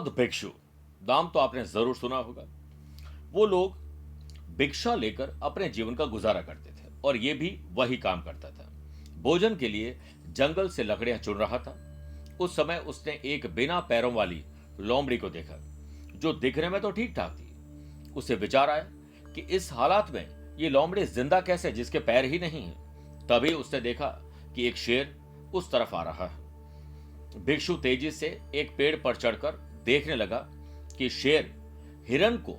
बौद्ध भिक्षु, नाम तो आपने जरूर सुना होगा। वो लोग भिक्षा लेकर अपने जीवन का गुजारा करते थे और ये भी वही काम करता था। भोजन के लिए जंगल से लकड़ियां चुन रहा था। उस समय उसने एक बिना पैरों वाली लोमड़ी को देखा, जो दिखने में तो ठीक ठाक थी। उसे विचार आया कि इस हालात में ये लोमड़ी जिंदा कैसे, जिसके पैर ही नहीं है। तभी उसने देखा कि एक शेर उस तरफ आ रहा है। भिक्षु तेजी से एक पेड़ पर चढ़कर देखने लगा कि शेर हिरन को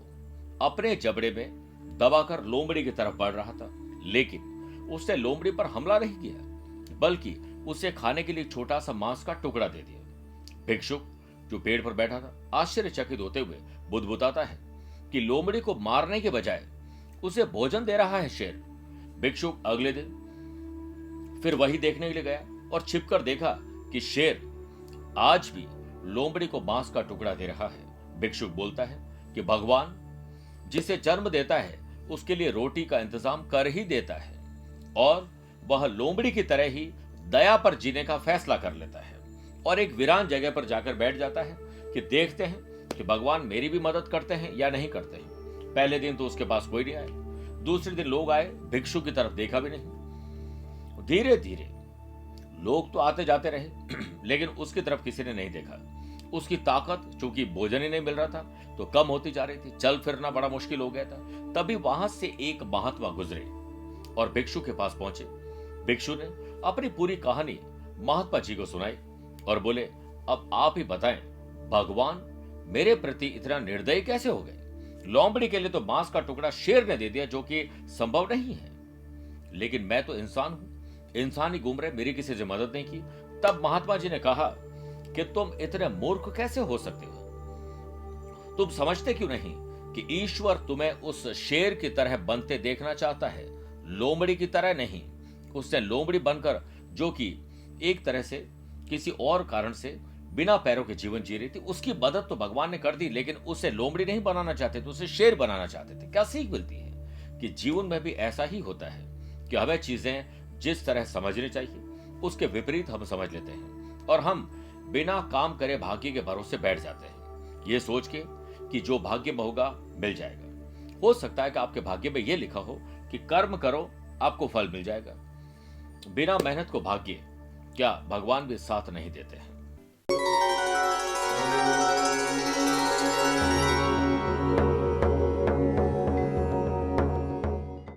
अपने जबड़े में दबाकर लोमड़ी की तरफ बढ़ रहा था, लेकिन उसने लोमड़ी पर हमला नहीं किया, बल्कि उसे खाने के लिए छोटा सा मांस का टुकड़ा दे दिया। भिक्षुक जो पेड़ पर बैठा था आश्चर्यचकित होते हुए बुदबुदाता है कि लोमड़ी को मारने के बजाय उसे भोजन दे रहा है शेर। भिक्षुक अगले दिन फिर वही देखने के लिए गया और छिपकर देखा कि शेर आज भी लोमड़ी को मांस का टुकड़ा दे रहा है। भिक्षुक बोलता है कि भगवान जिसे जन्म देता है उसके लिए रोटी का इंतजाम कर ही देता है, और वह लोमड़ी की तरह ही दया पर जीने का फैसला कर लेता है और एक वीरान जगह पर जाकर बैठ जाता है कि देखते हैं कि भगवान मेरी भी मदद करते हैं या नहीं करते हैं। पहले दिन तो उसके पास कोई नहीं आया, दूसरे दिन लोग आए, भिक्षु की तरफ देखा भी नहीं। धीरे धीरे लोग तो आते जाते रहे, लेकिन उसकी तरफ किसी ने नहीं देखा। उसकी ताकत, चूंकि भोजन ही नहीं मिल रहा था, तो कम होती जा रही थी। चल फिरना बड़ा मुश्किल हो गया था। तभी वहां से एक महात्मा गुजरे और भिक्षु के पास पहुंचे। भिक्षु ने अपनी पूरी कहानी महात्मा जी को सुनाई और बोले, अब आप ही बताएं, भगवान मेरे प्रति इतना निर्दयी कैसे हो गए? लोमड़ी के लिए तो मांस का टुकड़ा शेर ने दे दिया, जो कि संभव नहीं है, लेकिन मैं तो इंसान हूं, इंसान ही घूम रहे, मेरी किसी से मदद नहीं की। तब महात्मा जी ने कहा कि तुम इतने मूर्ख कैसे हो सकते हो? तुम समझते क्यों नहीं कि ईश्वर तुम्हें उस शेर की तरह बनते देखना चाहता है, लोमड़ी की तरह नहीं। उसने लोमड़ी बनकर, जो कि एक तरह से किसी और कारण से बिना पैरों के जीवन जी रही थी, उसकी मदद तो भगवान ने कर दी, लेकिन उसे लोमड़ी नहीं बनाना चाहते थे, उसे शेर बनाना चाहते थे। क्या सीख मिलती है कि जीवन में भी ऐसा ही होता है कि हमें चीजें जिस तरह समझनी चाहिए उसके विपरीत हम समझ लेते हैं और हम बिना काम करे भाग्य के भरोसे बैठ जाते हैं, ये सोच के कि जो भाग्य में होगा मिल जाएगा। हो सकता है कि आपके भाग्य में यह लिखा हो कि कर्म करो आपको फल मिल जाएगा। बिना मेहनत को भाग्य क्या भगवान भी साथ नहीं देते हैं।